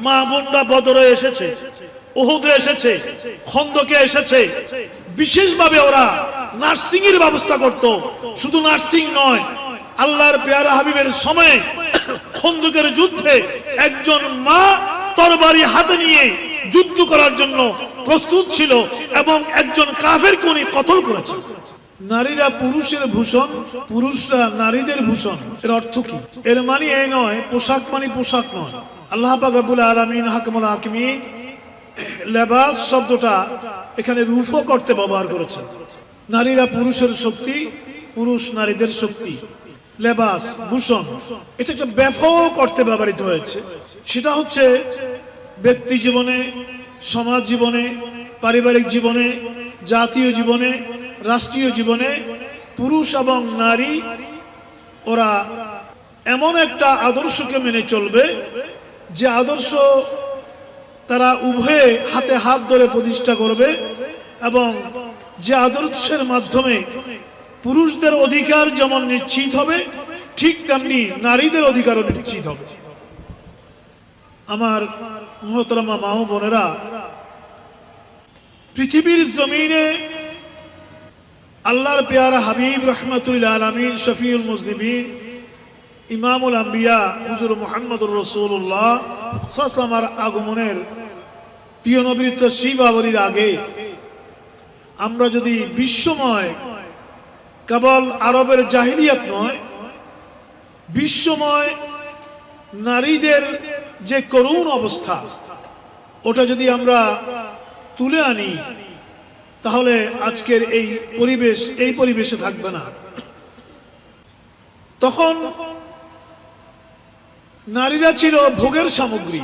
মা বোনরা বদরে এসেছে, উহুদে এসেছে, খন্দকে এসেছে, বিশেষভাবে ওরা নার্সিং এর ব্যবস্থা করত। শুধু নার্সিং নয়, আল্লাহর পেয়ারা হাবিবের সময়ে খন্দকের যুদ্ধে একজন মা তরবারি হাতে নিয়ে যুদ্ধ করার জন্য প্রস্তুত ছিল এবং একজন কাফেরকে উনি কতল করেছেন। নারীরা পুরুষের ভূষণ, পুরুষরা নারীদের ভূষণ, এর অর্থ কি? এর মানে এই নয় পোশাক মানে পোশাক নয়। আল্লাহ পাক রব্বুল আলামিন হাকিমুল হাকিমিন লেবাস শব্দটা এখানে রূপও করতে ব্যবহার করেছেন। নারীরা পুরুষের শক্তি, পুরুষ নারীদের শক্তি। লেবাস ভূষণ এটা একটা ব্যাপক অর্থে ব্যবহৃত হয়েছে। সেটা হচ্ছে ব্যক্তি জীবনে, সমাজ জীবনে, পারিবারিক জীবনে, জাতীয় জীবনে, রাষ্ট্রীয় জীবনে পুরুষ এবং নারী ওরা এমন একটা আদর্শকে মেনে চলবে যে আদর্শ তারা উভয়ে হাতে হাত ধরে প্রতিষ্ঠা করবে এবং যে আদর্শের মাধ্যমে পুরুষদের অধিকার যেমন নিশ্চিত হবে ঠিক তেমনি নারীদের অধিকারও নিশ্চিত হবে। আমার মুহতারামা মা ও বোনেরা, পৃথিবীর জমিনে আল্লাহর পেয়ারা হাবিব রহমাতুল আলামিন শফিউল মুজনিবিন ইমামুল আম্বিয়া হুজুর মুহাম্মদুর রাসূলুল্লাহ সাল্লাল্লাহু আলাইহি ওয়াসাল্লামের আগমনের প্রিয় নবীর তশরীফাবলির আগে আমরা যদি বিশ্বময়, কেবল আরবের জাহিলিয়াত নয়, বিশ্বময় নারীদের যে করুণ অবস্থা ওটা যদি আমরা তুলে আনি তাহলে আজকের এই পরিবেশে থাকবে না। তখন নারীরা ছিল ভোগের সামগ্রী।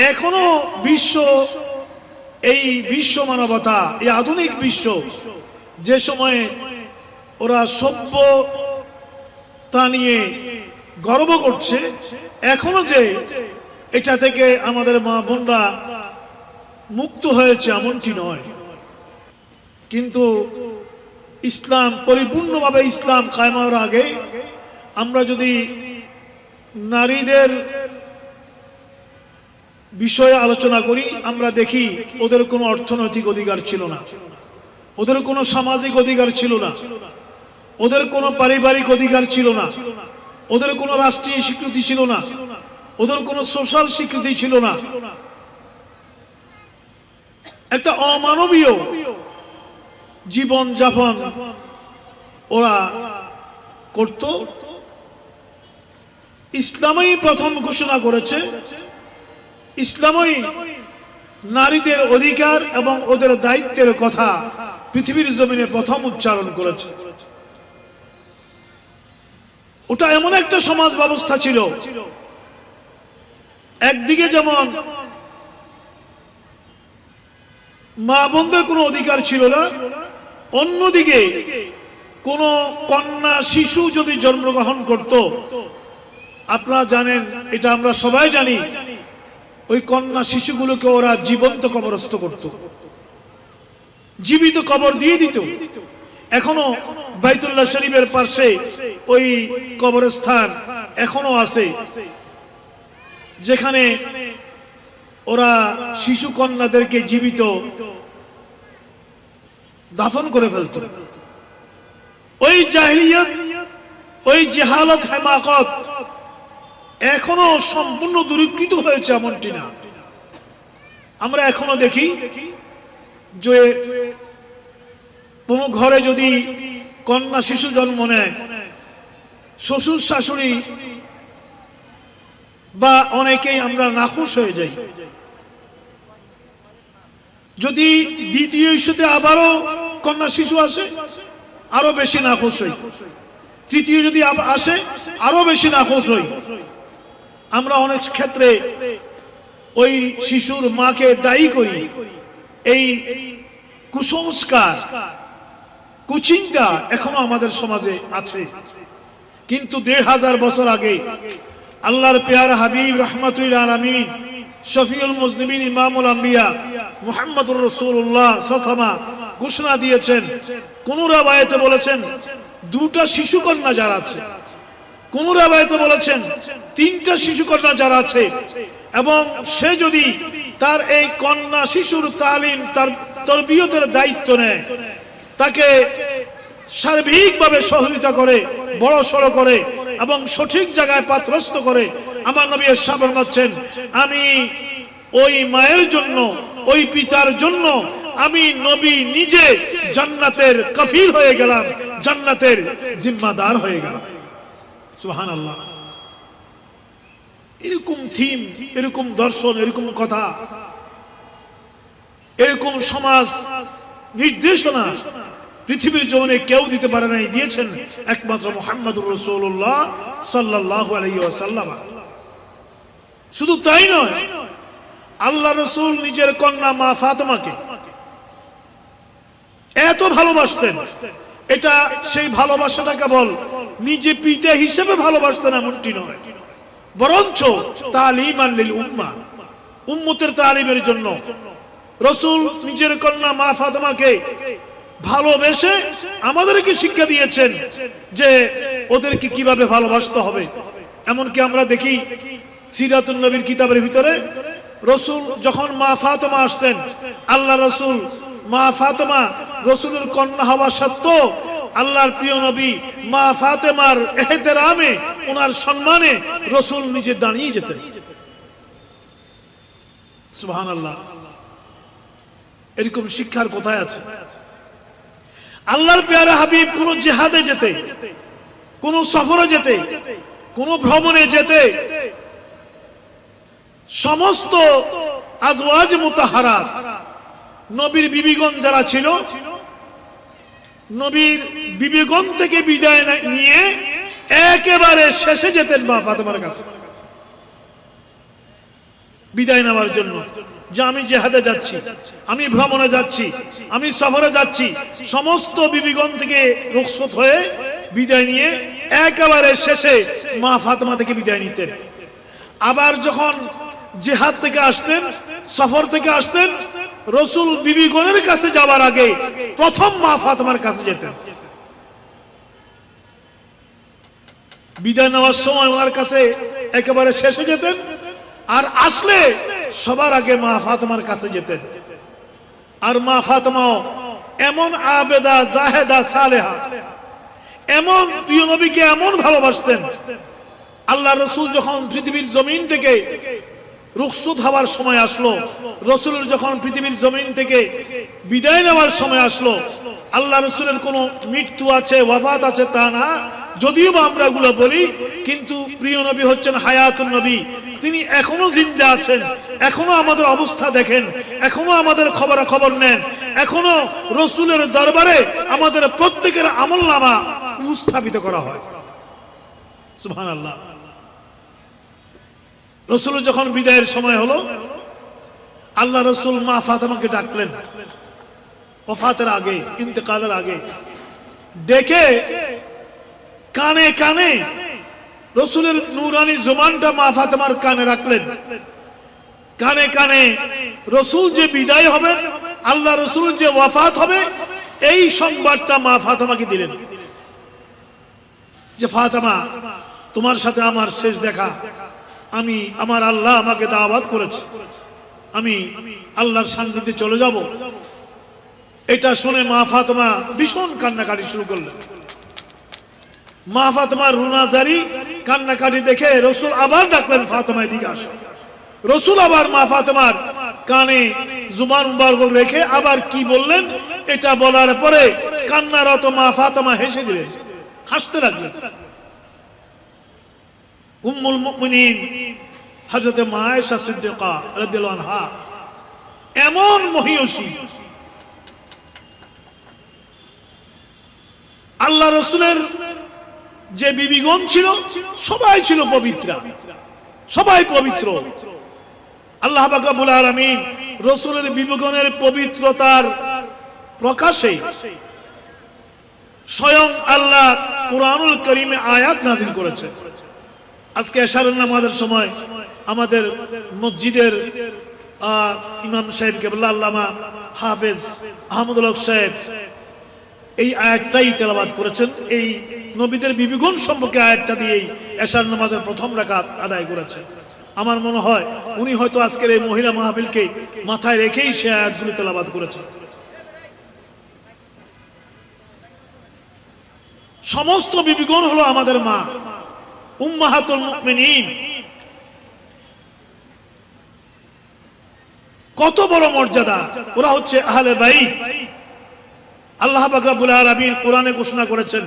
এখনো বিশ্ব মানবতা, এই আধুনিক বিশ্ব যে সময়ে ওরা সভ্যতা নিয়ে গর্ব করছে, এখনো যে এটা থেকে আমাদের মা বোনরা মুক্ত হয়েছে এমনটি নয়। কিন্তু ইসলাম পরিপূর্ণভাবে ইসলাম কায়েম হওয়ার আগে আমরা যদি নারীদের বিষয়ে আলোচনা করি, আমরা দেখি ওদের কোনো অর্থনৈতিক অধিকার ছিল না, ওদের কোনো সামাজিক অধিকার ছিল না, ওদের কোনো পারিবারিক অধিকার ছিল না, ওদের কোনো রাষ্ট্রীয় স্বীকৃতি ছিল না, ওদের কোনো সোশ্যাল স্বীকৃতি ছিল না। একটা অমানবীয় জীবন যাপন ওরা করত। ইসলামই প্রথম ঘোষণা করেছে, ইসলামই নারীদের অধিকার এবং ওদের দায়িত্বের কথা পৃথিবীর জমিনে প্রথম উচ্চারণ করেছে। ওটা এমন একটা সমাজ ব্যবস্থা ছিল, একদিকে যেমন মা বোনদের কোনো অধিকার ছিল না, অন্যদিকে কোন কন্যা শিশু যদি জন্মগ্রহণ করত, আপনারা জানেন, এটা আমরা সবাই জানি, ওই কন্যা শিশুগুলোকে ওরা জীবন্ত কবরস্থ করত, জীবিত কবর দিয়ে দিত। এখনো বাইতুল্লাহ শরীফের পাশে ওই কবরস্থান এখনো আছে, যেখানে ওরা শিশু কন্যাদেরকে জীবিত দাফন করে ফেলত। ওই জাহিলিয়াত, ওই জেহালত, হেমাকত এখনো সম্পূর্ণ দূরীকৃত হয়েছে এমনটি না। আমরা এখনো দেখি যে কোনো ঘরে যদি কন্যা শিশু জন্ম নেয়, শ্বশুর শাশুড়ি বা অনেকেই আমরা নাখুশ হয়ে যাই। যদি দ্বিতীয় ইস্যুতে আবারও কন্যা শিশু আসে, আরো বেশি নাখুশ হই। তৃতীয় যদি আসে, আরো বেশি নাখুশ হই। আমরা অনেক ক্ষেত্রে ওই শিশুর মাকে দায়ী করি। এই কুসংস্কার, কুচিন্তা এখনো আমাদের সমাজে আছে। কিন্তু ১৫০০ বছর আগে আল্লাহর পেয়ারা হাবিব রাহমাতুল আলামিন শফিউল মুজনিবিন ইমামুল আম্বিয়া মুহাম্মদুর রাসূলুল্লাহ সাল্লাল্লাহু আলাইহি ওয়াসাল্লাম ঘোষণা দিয়েছেন, কোন রাওয়ায়াতে বলেছেন, দুটা শিশু কন্যা যারা আছে, কোন রাবায়াতে বলেছেন তিনটা শিশু কন্যা যারা আছে এবং সে যদি তার এই কন্যা শিশুর তালিম তার তরবিয়তের দায়িত্ব নেয়, তাকে সার্বিকভাবে সহযোগিতা করে, বড় সড়ো করে এবং সঠিক জায়গায় পাত্রস্থ করে, আমার নবী এরশাদ ফরমাচ্ছেন, আমি ওই মায়ের জন্য, ওই পিতার জন্য আমি নবী নিজে জান্নাতের কফিল হয়ে গেলাম, জান্নাতের জিম্মাদার হয়ে গেলাম। সুবহানাল্লাহ। এরকম থিম, এরকম দর্শন, এরকম কথা, এরকম সমাজ নির্দেশনা পৃথিবীর জমিনে কেউ দিতে পারে নাই, দিয়েছেন একমাত্র মুহাম্মদুর রাসূলুল্লাহ সাল্লাল্লাহু আলাইহি ওয়াসাল্লাম। শুধু তাই নয়, আল্লাহ রাসূল নিজের কন্যা মা ফাতেমাকে এত ভালোবাসতেন, এটা সেই ভালোবাসাটা কেবল নিজে পিতা হিসেবে ভালোবাসতেন এমনটি নয়, বরঞ্চ তালিমান লিল উম্মাহ, উম্মতের তালিমের জন্য রাসূল নিজের কন্যা মা ফাতেমাকে ভালোবেসে আমাদেরকে শিক্ষা দিয়েছেন যে ওদেরকে কিভাবে ভালোবাসতে হবে। এমনকি আমরা দেখি সিরাতুন নবীর কিতাবের ভিতরে রাসূল যখন মা ফাতেমা আসতেন, আল্লাহ রাসূল মা ফাতেমা রাসূলের কন্যা হওয়া সত্ত্বেও আল্লাহর প্রিয় নবী মা ফাতেমার এহতেরামে, ওনার সম্মানে রাসূল নিজে দাঁড়িয়ে যেতেন। সুবহানাল্লাহ। এরকম শিক্ষার কোথায় আছে? আল্লাহর প্যারা হাবিব কোন জিহাদে যেতে, কোন সফরে যেতে, কোন ভ্রমণে যেতে সমস্ত আজওয়াজ মুতাহারাত, নবীর বিবিগণ যারা ছিল, নবীর বিবিগণ থেকে বিদায় নিয়ে একেবারে শেষে যেতেন মা ফাতেমার কাছে বিদায় নেওয়ার জন্য, যে আমি জিহাদে যাচ্ছি, আমি ভ্রমণে যাচ্ছি, আমি সফরে যাচ্ছি। সমস্ত বিবিগণ থেকে রুখসত হয়ে বিদায় নিয়ে একেবারে শেষে মা ফাতেমা থেকে বিদায় নিতেন। আবার যখন জিহাদ থেকে আসতেন, সফর থেকে আসতেন, রাসূল বিবিগণের কাছে যাওয়ার আগে প্রথম মা ফাতেমার কাছে যেতেন। বিদায় নেওয়ার সময় ওনার কাছে একেবারে শেষে যেতেন, আর আসলে সবার আগে মা ফাতেমার কাছে যেতেন। আর মা ফাতেমাও এমন আবেদা, জাহেদা, সালেহা, এমন প্রিয় নবীকে এমন ভালোবাসতেন, আল্লাহ রাসূল যখন পৃথিবীর জমিন থেকে রুখসত হওয়ার সময় আসলো, রাসূলের যখন পৃথিবীর জমিন থেকে বিদায় নেওয়ার সময় আসলো, আল্লাহ রাসূলের কোনো মৃত্যু আছে, ওয়াফাত আছে তা না, যদিও বা আমরা এগুলো বলি, কিন্তু প্রিয় নবী হচ্ছেন হায়াতুন নবী, তিনি এখনো জিন্দা আছেন, এখনো আমাদের অবস্থা দেখেন, এখনো আমাদের খবরাখবর নেন, এখনো রাসূলের দরবারে আমাদের প্রত্যেকের আমলনামা উপস্থাপিত করা হয়। সুবহানাল্লাহ। রাসূলের যখন বিদায়ের সময় হলো, আল্লাহ রাসূল মা ফাতেমাকে ডাকলেন ওফাতের আগে, ইন্তেকালের আগে, ডেকে কানে কানে রাসূলের নূরানি জবানটা মা ফাতেমার কানে রাখলেন। কানে কানে রাসূল যে বিদায় হবেন, আল্লাহ রাসূল যে ওয়াফাত হবে, এই সংবাদটা মা ফাতেমাকে দিলেন যে ফাতেমা, তোমার সাথে আমার শেষ দেখা, আমি, আমার আল্লাহ আমাকে দাওয়াত করেছে, আমি আল্লাহর সান্নিধ্যে চলে যাব। এটা শুনে মা ফাতেমা ভীষণ কান্নাকাটি শুরু করলেন। মা ফাতেমার রুনাজারি কান্নাকাটি দেখে রাসূল আবার ডাকলেন, ফাতেমা এদিকে আসো। রাসূল আবার মা ফাতেমার কানে জুবান মুবারক রেখে আবার কি বললেন, এটা বলার পরে কান্নারত মা ফাতেমা হেসে দিলেন, হাসতে লাগলেন। উম্মুল মুমিনিন হযরত মা আয়েশা সিদ্দিকা রাদিয়াল্লাহু আনহা এমন মহিয়সী, আল্লাহ রাসূলের যে বিবিগণ ছিল সবাই ছিল পবিত্রা, সবাই পবিত্র। আল্লাহ পাক রব্বুল আলামিন রাসূলের বিবিগণের পবিত্রতার প্রকাশে স্বয়ং আল্লাহ কুরআনুল কারীমে আয়াত নাযিল করেছেন। আজকে এশারের নামাজের সময় আমাদের মসজিদের ইমাম সাহেব কেবলা আল্লামা হাফেজ আহমদুল হক সাহেব এই আয়াতটাই তেলাওয়াত করেছেন। এই নবীদের বিবিগণ সম্পর্কে আয়াতটা দিয়েই এশার নামাজের প্রথম রাকাত আদায় করেছেন। আমার মনে হয় উনি হয়তো আজকের এই মহিলা মাহফিলকে মাথায় রেখেই সে আয়াতগুলি তেলাওয়াত করেছেন। সমস্ত বিবিগণ হলো আমাদের মা, উম্মাহাতুল মুমিনিন। কত বড় মর্যাদা! ওরা হচ্ছে আহলে বাইত। আল্লাহ পাক রব্বুল আলামিন কোরআনে ঘোষণা করেছেন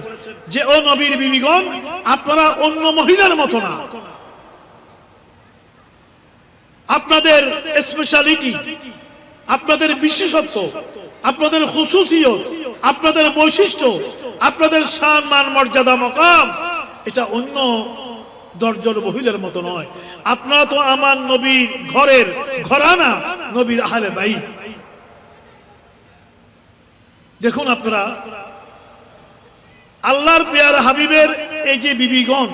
যে ও নবীর বিবিগণ, আপনারা অন্য মহিলার মতো না। আপনাদের স্পেশালিটি, আপনাদের বিশেষত্ব, আপনাদের খুসুসিয়ত, আপনাদের বৈশিষ্ট্য, আপনাদের শান মান মর্যাদা মকাম, এটা অন্য দরজার মহিলার মতো নয়। আপনারা তো আমার নবীর ঘরের ঘরানা, নবীর আহলে বাইত। দেখুন আপনারা, আল্লাহর পেয়ারা হাবিবের এই যে বিবিগণ,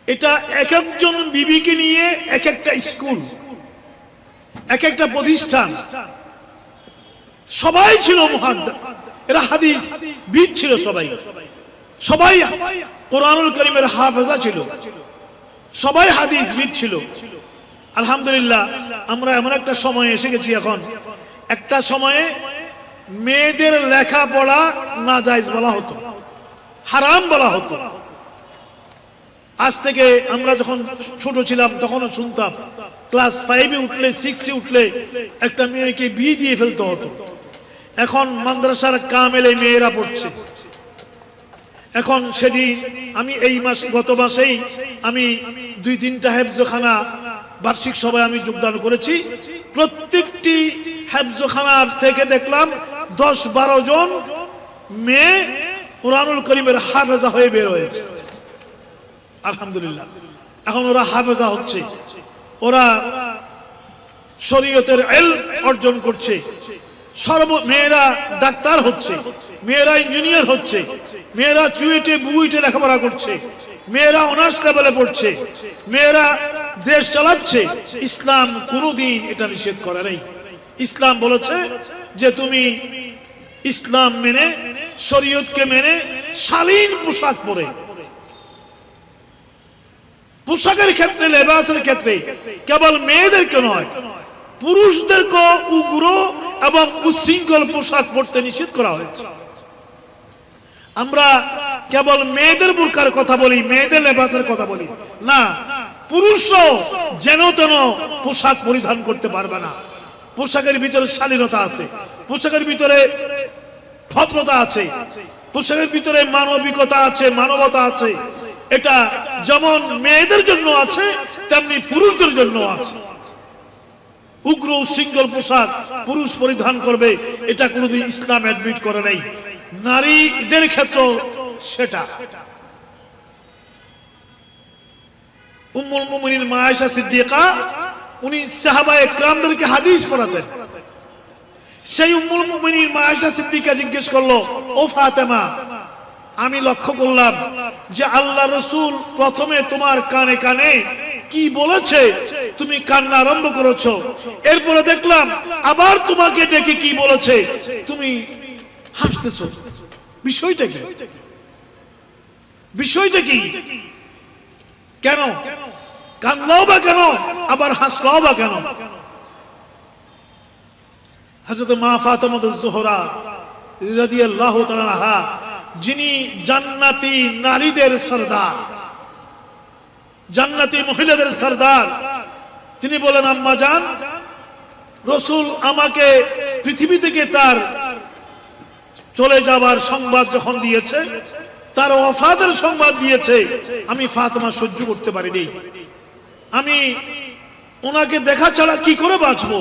এটা এক একজন বিবিকে নিয়ে এক একটা স্কুল, এক একটা প্রতিষ্ঠান। সবাই ছিল মুহাদ্দিস, এরা হাদিস বিদ ছিল। সবাই সবাই কোরআনুল কারীমের হাফেজা ছিল, সবাই হাদিস বিদ ছিল। আলহামদুলিল্লাহ, আমরা এমন একটা সময় এসে গেছি এখন, একটা সময়ে মেয়েদের লেখাপড়া নাজায়েজ বলা হতো, হারাম বলা হতো। আজ থেকে আমরা যখন ছোট ছিলাম তখনও শুনতাম ক্লাস 5-এ উঠলে, 6-এ উঠলে একটা মেয়েকে বিয়ে দিয়ে ফেলতে হতো। এখন মাদ্রাসার কামেলে মেয়েরা পড়ছে। এখন সেদিন আমি এই মাসে, গত মাসেই আমি 2-3টা হেফজখানা বার্ষিক সভায় আমি যোগদান করেছি। প্রত্যেকটি হেফজখানার থেকে দেখলাম 10-12 জন মেয়ে কোরআনুল কারীমের হাফেজা হয়ে বের হয়েছে। আলহামদুলিল্লাহ, এখন ওরা হাফেজা হচ্ছে, ওরা শরীয়তের ইলম অর্জন করছে। মেয়েরা ডাক্তার হচ্ছে, মেয়েরা ইঞ্জিনিয়ার হচ্ছে, মেয়েরা চুয়েটে বুয়েটে লেখাপড়া করছে, মেয়েরা অনার্স লেভেলে পড়ছে, মেয়েরা দেশ চালাচ্ছে। ইসলাম কোনোদিন এটা নিষেধ করে নাই। ইসলাম বলেছে যে তুমি ইসলাম মেনে, শরীয়তকে মেনে শালীন পোশাক পরে, পোশাকের ক্ষেত্রে, লেবাসের ক্ষেত্রে কেবল মেয়েদেরকে নয়, পুরুষদেরকে উগ্র এবং উচ্ছৃঙ্খল পোশাক পরতে নিষেধ করা হয়েছে। আমরা কেবল মেয়েদের বুরকার কথা বলি, মেয়েদের লেবাসের কথা বলি না, পুরুষও যেন তেন পোশাক পরিধান করতে পারবে না। পোশাকের ভিতরে শালীনতা আছে, পোশাকের ভিতরে ভদ্রতা আছে, পোশাকের ভিতরে মানবিকতা আছে, মানবতা আছে। এটা যেমন মেয়েদের জন্য আছে, তেমনি পুরুষদের জন্য আছে। উগ্র উচ্ছৃঙ্খল পোশাক পুরুষ পরিধান করবে, এটা কোনোদিন ইসলাম অ্যাডমিট করে নাই। নারীদের ক্ষেত্রে সেটা। উম্মুল মুমিনিন মা আয়েশা সিদ্দিকা, উনি সাহাবায়ে কেরামদেরকে হাদিস পড়াতেন। সেই উম্মুল মুমিনিন মা আয়েশা সিদ্দিকা জিজ্ঞেস করলো, ও ফাতেমা, আমি লক্ষ্য করলাম যে আল্লাহ রাসূল প্রথমে তোমার কানে কানে কি বলেছে, তুমি কান্না আরম্ভ করেছো। এরপরে দেখলাম আবার তোমাকে ডেকে কি বলেছে, তুমি হাসতেছো। বিষয়টা কি? বিষয়টা কি? কেন কান্নাও বা কেন, আবার হাসলাও বা কেন? হযরত মা ফাতেমাতুজ জোহরা রাদিয়াল্লাহু তাআলা আনহা, যিনি জান্নাতি নারীদের সরদার, জান্নাতি মহিলাদের সরদার, তিনি বলেন, আম্মা জান, রাসূল আমাকে পৃথিবী থেকে তার চলে যাবার সংবাদ যখন দিয়েছে, তার ওয়াফাতের সংবাদ দিয়েছে, আমি ফাতেমা সহ্য করতে পারিনি। আমি ওনাকে দেখা ছাড়া কি করে বাঁচবো?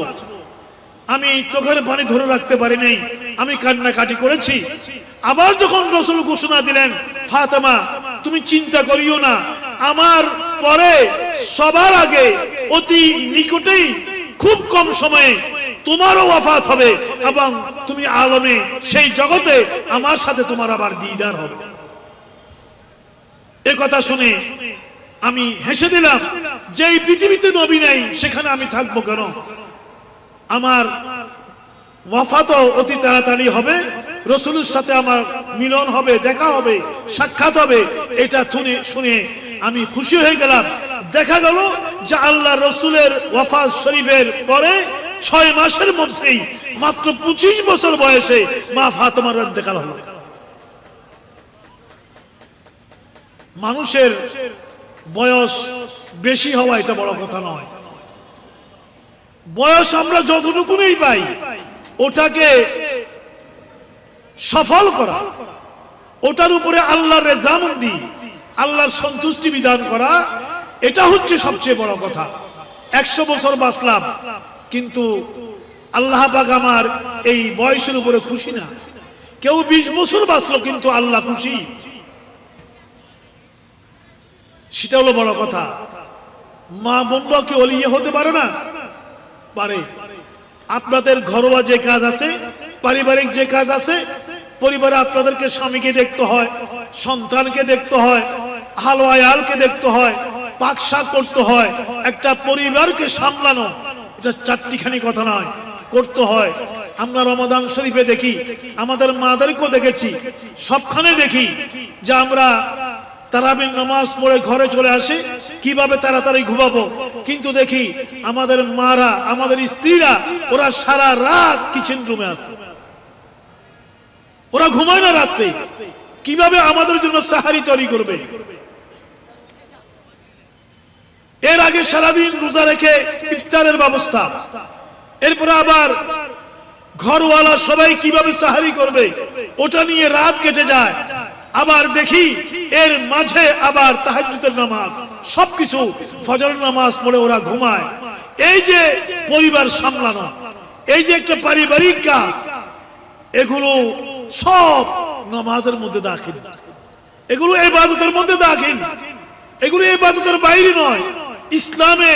আমি চোখের পানি ধরে রাখতে পারিনি, আমি কান্নাকাটি করেছি। আবার যখন রাসূল ঘোষণা দিলেন, ফাতেমা তুমি চিন্তা করিও না, আমার পরে সবার আগে অতি নিকটেই খুব কম সময়ে তোমারও ওয়াফাত হবে এবং তুমি আলমে সেই জগতে আমার সাথে তোমার আবার দিদার হবে। এ কথা শুনে আমি হেসে দিলাম, যে এই পৃথিবীতে নবী নাই সেখানে আমি থাকবো কেন? আমার ওয়াফাতও অতি তাড়াতাড়ি হবে রসুলের সাথে আমার মিলন হবে, দেখা হবে, সাক্ষাৎ হবে, এটা শুনে আমি খুশি হয়ে গেলাম। দেখা গেল যে আল্লাহ রসুলের ওয়াফাত শরীফের পরে 6 মাসের মধ্যেই মাত্র 25 বছর বয়সে মা ফাতেমার ইন্তেকাল হলো। মানুষের বয়স বেশি হওয়া এটা বড় কথা নয়। বয়স আমরা যতটুকুই পাই ওটাকে সফল করা, ওটার উপরে আল্লাহর রেজামন্দি, আল্লাহর সন্তুষ্টি বিধান করা, এটা হচ্ছে সবচেয়ে বড় কথা। 100 বছর বাঁচলাম কিন্তু আল্লাহ পাক আমার এই বয়সের উপরে খুশি না। কেউ 20 বছর বাঁচলো কিন্তু আল্লাহ খুশি, সেটা হলো বড় কথা। মা বোনরা কি ওলিয়ে হতে পারে না? পারে। আপনাদের ঘরোয়া যে কাজ আছে, পারিবারিক যে কাজ আছে, পরিবারে আপনাদেরকে স্বামীকে দেখতে হয়, সন্তানকে দেখতে হয়, হালওয়ায়ালকে দেখতে হয়, পাকশাক করতে হয়, একটা পরিবারকে সামলানো এটা চারটিখানি কথা নয়, করতে হয়। আমরা রমাদান শরীফে দেখি, আমাদের মাদেরকেও দেখেছি, সবখানে দেখি যে আমরা তারাবির নামাজ পড়ে ঘরে চলে আসি, কিভাবে তাড়াতাড়ি ঘুমাবো, কিন্তু দেখি আমাদের মারা, আমাদের স্ত্রীরা, ওরা সারা রাত কিচেন রুমে আছে, ওরা ঘুমায় না রাত্রে। কিভাবে আমাদের জন্য সাহারি তৈরি করবে? এর আগে সারাদিন রোজা রেখে ইফতারের ব্যবস্থা, এরপরে আবার ঘরওয়ালা সবাই কিভাবে সাহারি করবে, ওটা নিয়ে রাত কেটে যায়। আবার দেখি এর মাঝে আবার তাহাজ্জুদের নামাজ, সবকিছু ফজরের নামাজ পড়ে ওরা ঘুমায়। এই যে পরিবার সামলানো, এই যে একটা পারিবারিক কাজ, এগুলো সব নামাজের মধ্যে দাখিল, এগুলো ইবাদতের মধ্যে দাখিল, এগুলো ইবাদতের বাইরে নয়। ইসলামে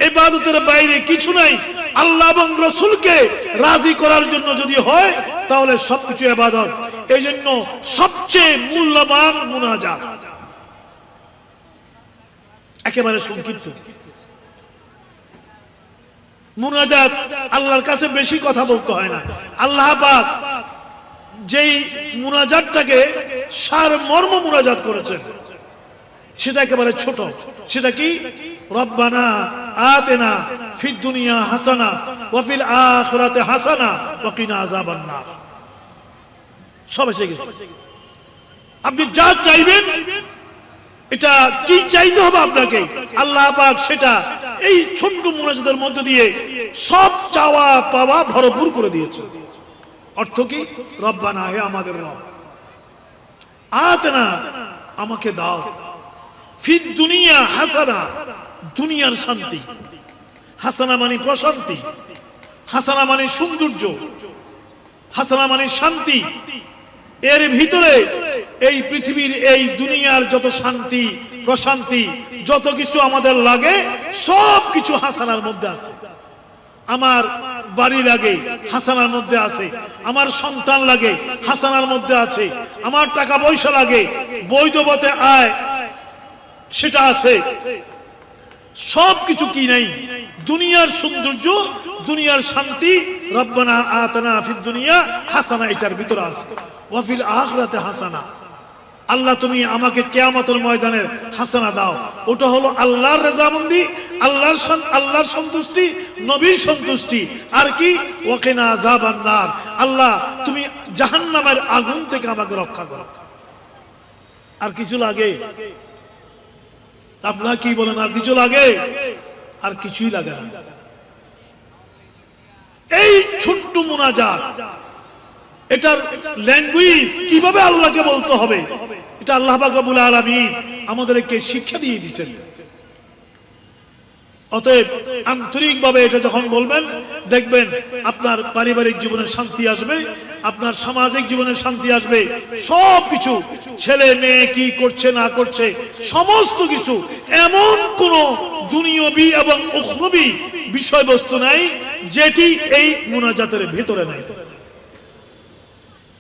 ইবাদতের বাইরে কিছু নাই। আল্লাহ এবং রাসূলকে রাজি করার জন্য যদি হয় তাহলে সবকিছু ইবাদত। এই জন্য সবচেয়ে মূল্যবান মুনাজাত, একেবারে সংক্ষিপ্ত মুনাজাত। আল্লাহর কাছে বেশি কথা বলতে হয় না। আল্লাহ পাক যেই মুনাজাতটাকে সারমর্ম মুনাজাত করেছেন সেটা একেবারে ছোট। সেটা কি? রব্বানা আতেনা ফিদ দুনিয়া হাসানা ওয়া ফিল আখিরাতি হাসানা ওয়া কিনা আযাবান নার। সব এসে গেছে। আপনি যা চাইবেন, এটা কি চাইতে হবে আপনাকে, আল্লাহ পাক সেটা এই ছোট্ট মুনাজাতের মধ্য দিয়ে সব চাওয়া পাওয়া ভরপুর করে দিয়েছে। অর্থ কি? রব্বানা, হে আমাদের রব, আতেনা, আমাকে দাও, ফিদ দুনিয়া হাসানা, দুনিয়ার শান্তি, হাসানা মানে প্রশান্তি, হাসানা মানে সৌন্দর্য, হাসানা মানে শান্তি। এর ভিতরে এই পৃথিবীর, এই দুনিয়ার যত শান্তি প্রশান্তি, যত কিছু আমাদের লাগে সব কিছু হাসানার মধ্যে আছে। আমার বাড়ি লাগে, হাসানার মধ্যে আছে। আমার সন্তান লাগে, হাসানার মধ্যে আছে। আমার টাকা পয়সা লাগে, বৈধ পথে আয়, সেটা আছে। সবকিছু কি নাই? দুনিয়ার সৌন্দর্য, দুনিয়ার শান্তি, রব্বানা আতানা ফিদ দুনিয়া হাসানা, এটার ভিতরে আছে। ওয়া ফিল আখিরাতি হাসানা, আল্লাহ তুমি আমাকে কিয়ামতের ময়দানের হাসানা দাও। ওটা হলো আল্লাহর রেজামন্দি, আল্লাহর সন্তুষ্টি, নবীর সন্তুষ্টি। আর কি? ওয়া কিনা আযাবান নার, আল্লাহ তুমি জাহান্নামের আগুন থেকে আমাকে রক্ষা করো। আর কিছু লাগে? আপনারা কি বলেন? আর কিছু লাগে? আর কিছুই লাগে না। এই ছোট্ট মুনাজাত, এটার ল্যাঙ্গুয়েজ কিভাবে আল্লাহকে বলতে হবে, এটা আল্লাহ পাক রব্বুল আলামিন আমাদেরকে শিক্ষা দিয়ে দিয়েছেন। অতএব আন্তরিকভাবে এটা যখন বলবেন, দেখবেন আপনার পারিবারিক জীবনে শান্তি আসবে, আপনার সামাজিক জীবনে শান্তি আসবে। সবকিছু, ছেলে মেয়ে কি করছে না করছে, সমস্ত কিছু, এমন কোন দুনিয়াবি এবং উখরবি বিষয়বস্তু নাই যেটি এই মুনাজাতের ভিতরে নাই।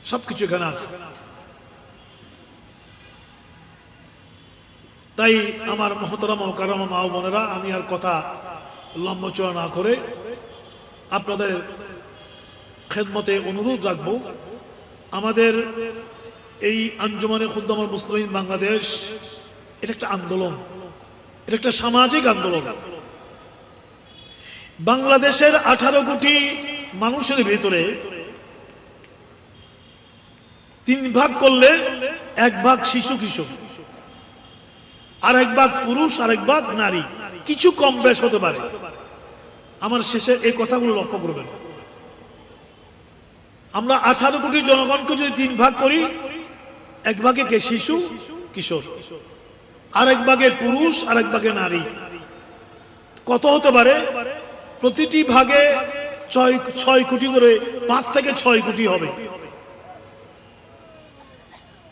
সবকিছু এখানে আছে। তাই আমার মুহতারাম ও কারাম মা ও বোনেরা, আমি আর কথা লম্বচড়া না করে আপনাদের খেদমতে অনুরোধ রাখবো, আমাদের এই আঞ্জুমানে খুদ্দামুল মুসলিমিন বাংলাদেশ এটা একটা আন্দোলন, এটা একটা সামাজিক আন্দোলন। বাংলাদেশের 18 কোটি মানুষের ভিতরে 3 ভাগ করলে 1 ভাগ শিশু কিশোর, আর 1 ভাগ পুরুষ, আর 1 ভাগ নারী, কিছু কম বেশ হতে পারে। আমার শেষে এই কথাগুলো লক্ষ্য করবেন। আমরা 18 কোটি জনগণকে যদি 3 ভাগ করি, 1 ভাগে কে শিশু কিশোর, আর 1 ভাগে পুরুষ, আর 1 ভাগে নারী, কত হতে পারে? প্রতিটি ভাগে 6 কোটি করে, 5 থেকে 6 কোটি হবে।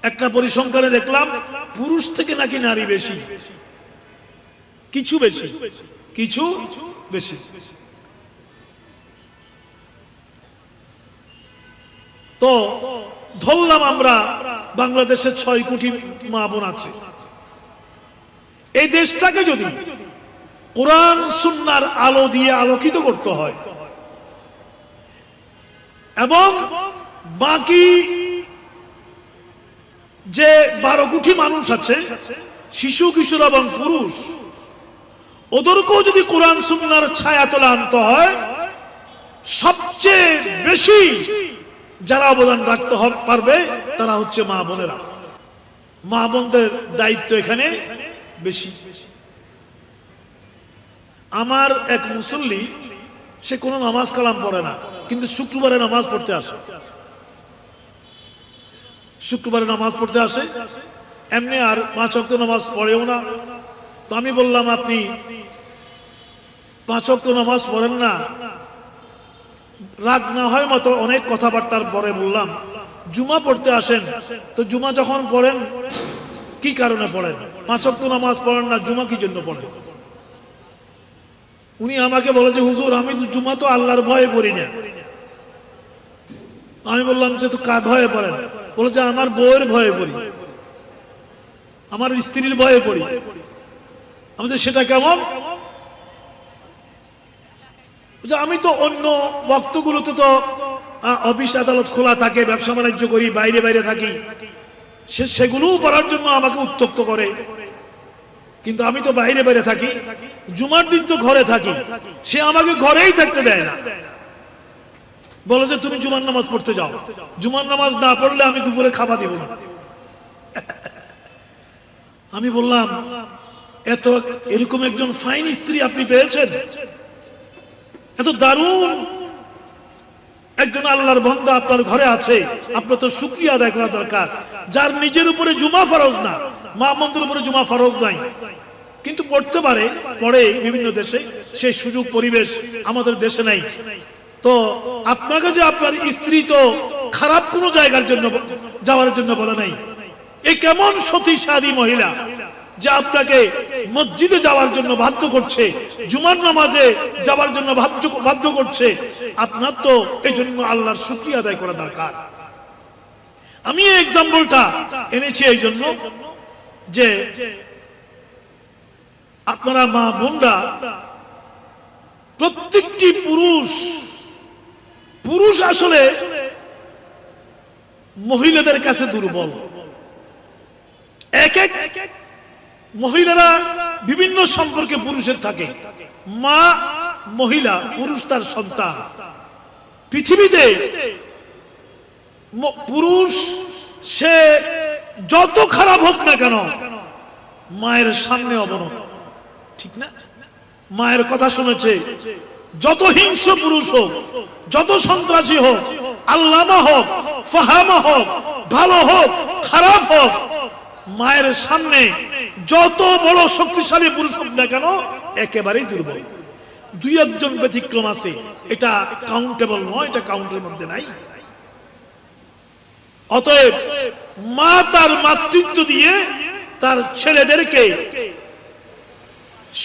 একটা পরিসংখ্যানে দেখলাম পুরুষ থেকে নাকি নারী বেশি, কিছু বেশি, কিছু বেশি। তো ধরলাম আমরা বাংলাদেশে 6 কোটি মা বোন আছে। এই দেশটাকে যদি কোরআন সুন্নাহর আলো দিয়ে আলোকিত করতে হয় এবং বাকি যে 12 কোটি মানুষ আছে, শিশু কিশোর এবং পুরুষ, ওদেরকেও যদি কোরআন সুন্নাহর ছায়াতলে আনতে হয়, সবচেয়ে বেশি যারা অবদান রাখতে পারবে তারা হচ্ছে মা বোনেরা। মা বোনদের দায়িত্ব এখানে বেশি। আমার এক মুসল্লি, সে কোনো নামাজ কালাম পড়ে না, কিন্তু শুক্রবারে নামাজ পড়তে আসে। শুক্রবারে নামাজ পড়তে আসে, এমনি আর 5 ওয়াক্ত নামাজ পড়েও না। তো আমি বললাম, আপনি 5 ওয়াক্ত নামাজ পড়েন না? রাগ না হয় মতো অনেক কথাবার্তার পরে বললাম, জুমা পড়তে আসেন, তো জুমা যখন পড়েন কি কারণে পড়েন? 5 ওয়াক্ত নামাজ পড়েন না, জুমা কি জন্য পড়েন? উনি আমাকে বলে যে, হুজুর আমি তো জুমা তো আল্লাহর ভয়ে পড়ি না। আমি বললাম যে, তো কার ভয়ে পড়েন? বলে যে, আমার বউয়ের ভয়ে পড়ি, আমার স্ত্রীর ভয়ে পড়ি। আমি যে, সেটা কেমন? আমি তো অন্য ওয়াক্তগুলোতে তো অফিস আদালত খোলা থাকে, ব্যবসা বাণিজ্য করি, বাইরে বাইরে থাকি, সেগুলোও পড়ার জন্য আমাকে উত্ত্যক্ত করে। কিন্তু আমি তো বাইরে বাইরে থাকি, জুমার দিন তো ঘরে থাকি, সে আমাকে ঘরেই থাকতে দেয় না। বলে যে, তুমি জুমার নামাজ পড়তে যাও, জুমার নামাজ না পড়লে আমি দুপুরে খাবার দিব না। আমি বললাম, এত এরকম একজন ফাইন স্ত্রী আপনি পেয়েছেন, এত দারুণ একজন আল্লাহর বান্দা আপনার ঘরে আছে, আপনার তো শুকরিয়া আদায় করা দরকার। যার নিজের উপরে জুমা ফরজ না, মা বোনদের উপরে জুমা ফরজ নাই, কিন্তু পড়তে পারে, পড়ে বিভিন্ন দেশে, সেই সুযোগ পরিবেশ আমাদের দেশে নাই। তো আপনাকে যে আপনার স্ত্রী তো খারাপ কোনো জায়গার জন্য যাওয়ার জন্য বলে নাই। এ কেমন সতীসাধী মহিলা যে আপনাকে মসজিদে যাওয়ার জন্য বাধ্য করছে, জুমার নামাজে যাওয়ার জন্য বাধ্য করছে। আপনার তো এই জন্য আল্লাহর শুকরিয়া আদায় করা দরকার। আমি এই এক্সাম্পলটা এনেছি এই জন্য যে আপনারা মা বোনরা, প্রত্যেকটি পুরুষ আসলে মহিলাদের কাছে দুর্বল। এক এক মহিলারা বিভিন্ন সম্পর্কে পুরুষের থাকে। মা মহিলা, পুরুষ তার সন্তান। পৃথিবীতে পুরুষ সে যত খারাপ হোক না কেন, মায়ের সামনে অবনত, ঠিক না? মায়ের কথা শুনেছে। যত হিংস্র পুরুষ হোক, যত সন্ত্রাসী হোক, আল্লামা হোক, ফাহামা হোক, ভালো হোক, খারাপ হোক, মায়ের সামনে যত বড় শক্তিশালী পুরুষ হোক না কেন, একেবারেই দুর্বল। 2-1 ব্যতিক্রম আছে, এটা কাউন্টেবল নয়, এটা কাউন্টের মধ্যে নাই। অতএব মা তার মাতৃত্ব দিয়ে তার ছেলেদেরকে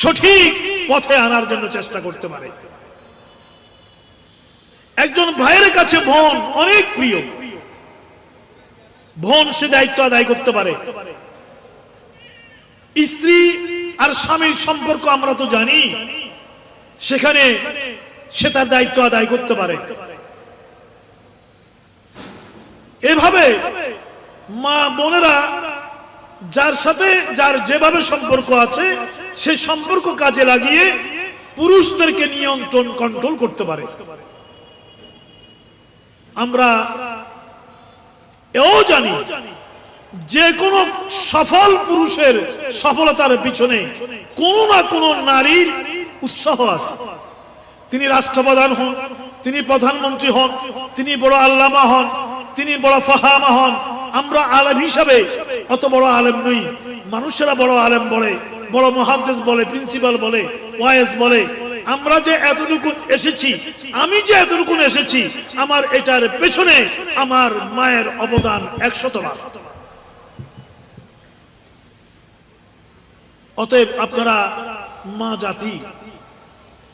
সঠিক পথে আনার জন্য চেষ্টা করতে পারে। একজন ভাইয়ের কাছে বোন অনেক প্রিয়, বোন সে দায়িত্ব আদায় করতে পারে। স্ত্রী আর স্বামীর সম্পর্ক আমরা তো জানি, সেখানে সে তার দায়িত্ব আদায় করতে পারে। এভাবে মা বোনেরা যার সাথে যার যেভাবে সম্পর্ক আছে সে সম্পর্ক কাজে লাগিয়ে পুরুষদেরকে নিয়ন্ত্রণ কন্ট্রোল করতে পারে। আমরা এও জানি যে কোনো সফল পুরুষের সফলতার পিছনে কোনো না কোনো নারীর উৎসাহ আছে। তিনি রাষ্ট্রপ্রধান হন, তিনি প্রধানমন্ত্রী হন, তিনি বড় আল্লামা হন, তিনি বড় ফাহামা হন। আমরা আলেম হিসাবে অত বড় আলেম নই, মানুষেরা বড় আলেম বলে, বড় মুহাদ্দিস বলে, প্রিন্সিপাল বলে, ওয়াইজ বলে। আমরা যে এতটুকু এসেছি, আমি যে এতটুকু এসেছি, আমার এটার পেছনে আমার মায়ের অবদান 100 বার। অতএব আপনারা মা জাতি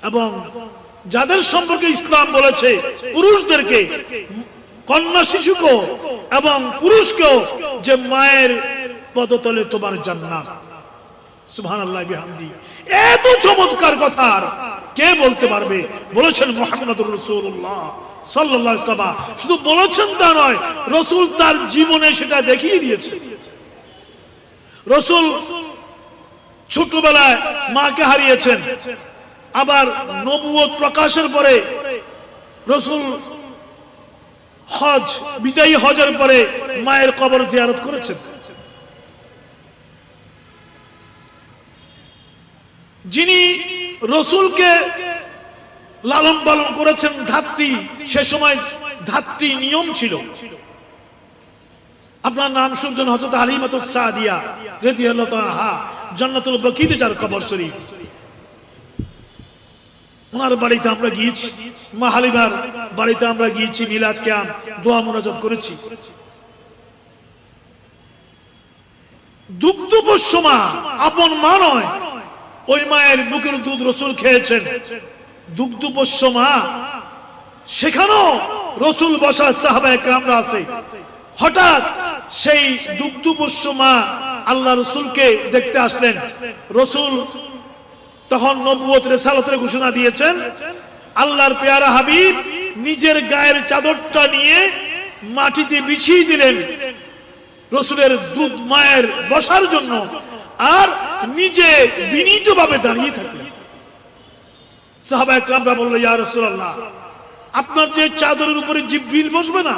এবং যাদের সম্পর্কে ইসলাম বলেছে পুরুষদেরকে, কন্যা শিশুকেও এবং পুরুষকেও, যে মায়ের পদতলে তোমার জান্নাত। সুবহানাল্লাহ বিহামদি। এত চমৎকার কথা কে বলতে পারবে? বলেছেন মুহাম্মদুর রাসূলুল্লাহ সাল্লাল্লাহু আলাইহি ওয়াসাল্লাম। শুধু বলেছেন তা নয়, রাসূল তার জীবনে সেটা দেখিয়ে দিয়েছেন। রাসূল ছোটবেলায় মাকে হারিয়েছেন, আবার নবুয়ত প্রকাশের পরে রাসূল হজ, বিদায়ী হজের পরে মায়ের কবর জিয়ারত করেছেন। যিনি রাসূলকে লালন পালন করেছেন ধাত্রী, সে সময় ধাত্রী নিয়ম ছিল। আপনার নাম শুনছেন হযরত হালিমাতুস সাদিয়া রাদিয়াল্লাহু তাআলা, জান্নাতুল বাকিতে যার কবর শরীফ। ওনার বাড়িতে আমরা গিয়েছি, মা হালিমার বাড়িতে আমরা গিয়েছি, মিলাদ কিয়াম, দোয়া মুনাজাত করেছি। দুগ্ধপোষ্য মা, আপন মা নয়, ওই মায়ের বুকের দুধ রাসূল খেয়েছেন। দুগ্ধপোষ্য মা, সেখানেও রাসূল বসা, সাহাবায়ে কেরামরা আছে। হঠাৎ সেই দুগ্ধপোষ্য মা আল্লাহ রাসূলকে দেখতে আসলেন। রাসূল তখন নবুয়ত রিসালাতের ঘোষণা দিয়েছেন। আল্লাহর পেয়ারা হাবিব নিজের গায়ের চাদরটা নিয়ে মাটিতে বিছিয়ে দিলেন রাসূলের দুধ মায়ের বসার জন্য, আর নিজে বিনীতভাবে দাঁড়িয়ে থাকলেন। সাহাবায়ে কেরামরা বলল, ইয়া রাসূলুল্লাহ, আপনার যে চাদরের উপরে জিবরিল বসবে না?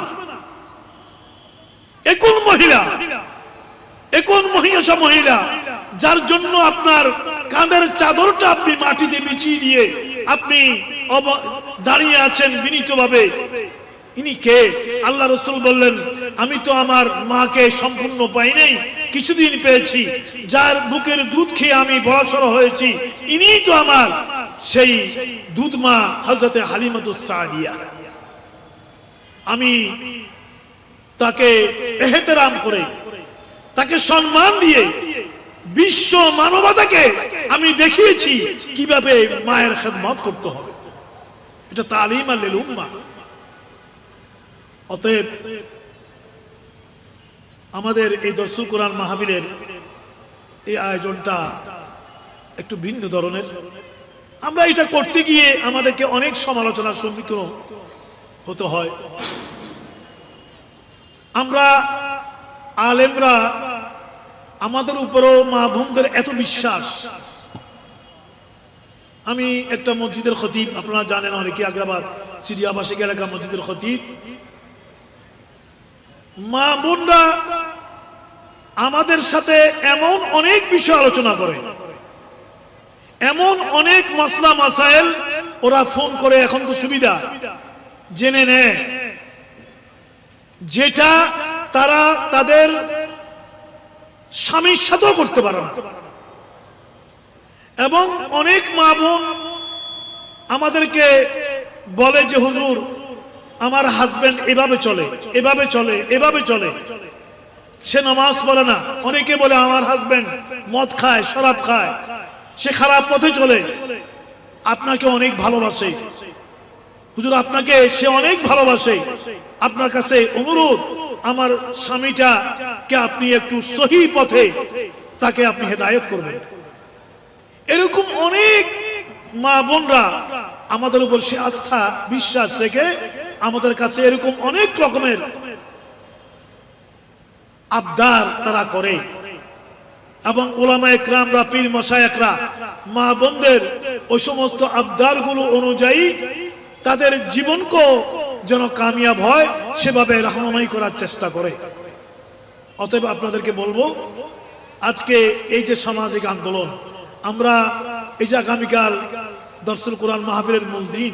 একজন মহিষা মহিলা, যার জন্য আপনার কাঁধের চাদরটা আপনি মাটিতে বিছিয়ে দিয়ে আপনি দাঁড়িয়ে আছেন বিনীতভাবে, ইনি কে? আল্লাহ রাসূল বললেন, আমি তো আমার মাকে সম্পূর্ণ পাই নাই, কিছুদিন পেয়েছি। যার বুকের দুধ খেয়ে আমি বড়সড় হয়েছি, ইনিই তো আমার সেই দুধ মা হযরতে হালিমাতুস সাদিয়া। আমি তাকে এহতেরাম করে, তাকে সম্মান দিয়ে বিশ্ব মানবতাকে আমি দেখিয়েছি কিভাবে মায়ের খেদমত করতে হবে। এটা তালিম লিল উম্মাহ। অতএব আমাদের এই দরসুল কোরআন মাহফিলের এই আয়োজনটা একটু ভিন্ন ধরনের। আমরা এটা করতে গিয়ে আমাদেরকে অনেক সমালোচনার সম্মুখীন হতে হয়। আমরা আলেমরা, আমাদের উপরও মা বোনদের এত বিশ্বাস। আমি একটা মসজিদের খতিব, আপনারা জানেন অনেকে, আগ্রাবাদ সিরিয়া আবাসিক এলাকা মসজিদের খতিব। মা বোনরা আমাদের সাথে এমন অনেক বিষয় আলোচনা করে, এমন অনেক মাসলা মাসাইল ওরা ফোন করে, এখন তো সুবিধা, জেনে নেয়, যেটা তারা তাদের স্বামীর সাথেও করতে পারে না। এবং অনেক মা বোন আমাদেরকে বলে যে হুজুর, আমার হাজবেন্ড এভাবে চলে, এভাবে চলে, এভাবে চলে, সে নামাজ পড়ে না। অনেকে বলে আমার হাজবেন্ড মদ খায়, শরাব খায়, সে খারাপ পথে চলে, আপনাকে অনেক ভালোবাসে হুজুর, আপনাকে সে অনেক ভালোবাসে, আপনার কাছে অনুরোধ, আমার স্বামীটাকে আপনি একটু সহি পথে তাকে আপনি হেদায়েত করবেন। এরকম অনেক মা বোনরা আমাদের উপর সে আস্থা বিশ্বাস রেখে আমাদের কাছে এরকম অনেক রকমের আবদার তারা করে এবং উলামা একরামরা পীর মশায়েখরা মা বোনদের ওই সমস্ত আবদারগুলো অনুযায়ী তাদের জীবনকে যেন কামিয়াব হয় সেভাবে রাহনুমাই করার চেষ্টা করে। অতএব আপনাদেরকে বলবো, আজকে এই যে সামাজিক আন্দোলন, আমরা এই যে আগামীকাল দরসুল কোরআন মাহফিলের মূল দিন,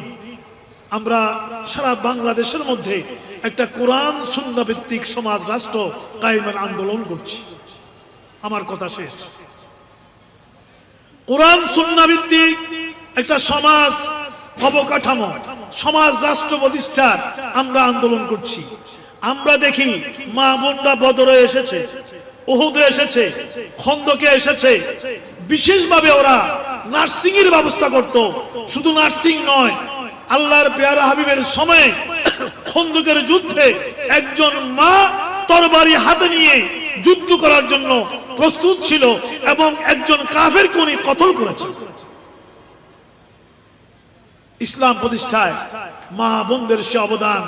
আমরা সারা বাংলাদেশের মধ্যে একটা কোরআন সুন্নাহ ভিত্তিক সমাজ রাষ্ট্র কায়েমের আন্দোলন করছি। আমার কথা শেষ। কোরআন সুন্নাহ ভিত্তিক একটা সমাজ অবকাঠামো, সমাজ রাষ্ট্র প্রতিষ্ঠার আমরা আন্দোলন করছি। আমরা দেখি মা বোনরা বদরে এসেছে, উহুদে এসেছে, খন্দকে এসেছে। বিশেষভাবে ওরা নার্সিং এর ব্যবস্থা করত। শুধু নার্সিং নয়, আল্লাহর পেয়ারা হাবিবের সময় খন্দকের যুদ্ধে একজন মা তরবারি হাতে নিয়ে যুদ্ধ করার জন্য প্রস্তুত ছিল এবং একজন কাফেরকে উনি কতল করেছেন। ইসলাম প্রতিষ্ঠায় মা বোনদের সে অবদান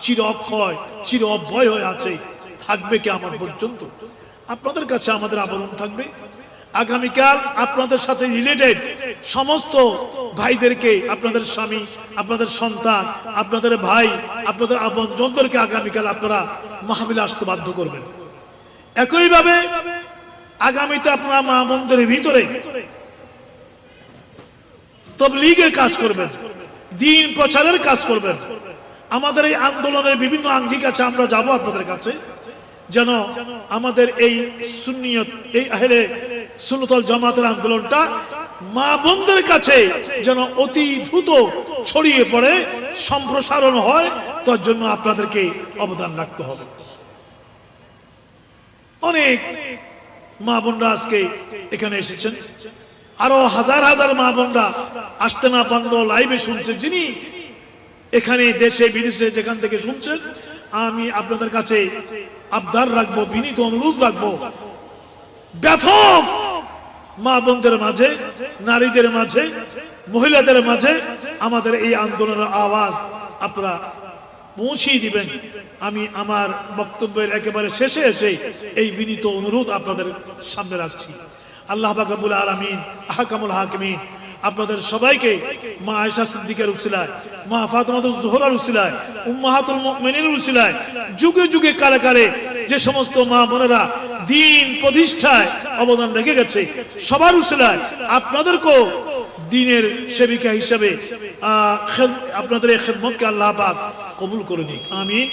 চির অক্ষয়, চির অব্যয় হয়ে আছে, থাকবে কিয়ামত পর্যন্ত। আপনাদের কাছে আমাদের আবেদন থাকবে, আগামীকাল আপনাদের সাথে রিলেটেড সমস্ত ভাইদেরকে, আপনাদের স্বামী, আপনাদের সন্তান, আপনাদের ভাই, আপনাদের আপনজনদেরকে আগামীকাল আপনারা মাহফিলে আসতে বাধ্য করবেন। একইভাবে আগামীতে আপনারা মা বোনদের ভিতরে তাবলীগের কাজ করবেন, দ্বীন প্রচারের কাজ করবেন। আমাদের এই আন্দোলনের বিভিন্ন আঙ্গিক আছে, আমরা যাব আপনাদের কাছে, যেন আমাদের এই সুন্নিয়ত, এই আহলে সুন্নাত ওয়াল জামাতের আন্দোলনটা মা বোনদের কাছে যেন অতি দ্রুত ছড়িয়ে পড়ে, সম্প্রসারণ হয়। তার জন্য আপনাদেরকে অবদান রাখতে হবে। অনেক মা বোনরা আজকে এখানে এসেছেন, আরো হাজার হাজার মা বোনরা আসতে না পারলেও লাইভে শুনছেন। যিনি এখানে দেশে বিদেশে যেখান থেকে শুনছেন, আমি আপনাদের কাছে আবদার রাখবো, বিনীত অনুরোধ রাখবো, ব্যাপক মা বোনদের মাঝে, নারীদের মাঝে, মহিলাদের মাঝে আমাদের এই আন্দোলনের আওয়াজ আপনারা পৌঁছিয়ে দিবেন। আমি আমার বক্তব্যের একেবারে শেষে এসে এই বিনীত অনুরোধ আপনাদের সামনে রাখছি। আল্লাহ পাক রব্বুল আলামিন আহকামুল হাকিমিন আপনাদের সবাইকে মা আয়েশা সিদ্দিকার উসিলায়, মা ফাতেমাতুজ জোহরার উসিলায়, উম্মাহাতুল মুমিনিনের উসিলায়, যুগে যুগে কালে কালে যে সমস্ত মা বোনেরা দ্বীন প্রতিষ্ঠায় অবদান রেখে গেছে, সবার উসিলায় আপনাদেরকেও দ্বীনের সেবিকা হিসেবে আপনাদের এই খিদমতকে আল্লাহ পাক কবুল করে নিক। আমিন।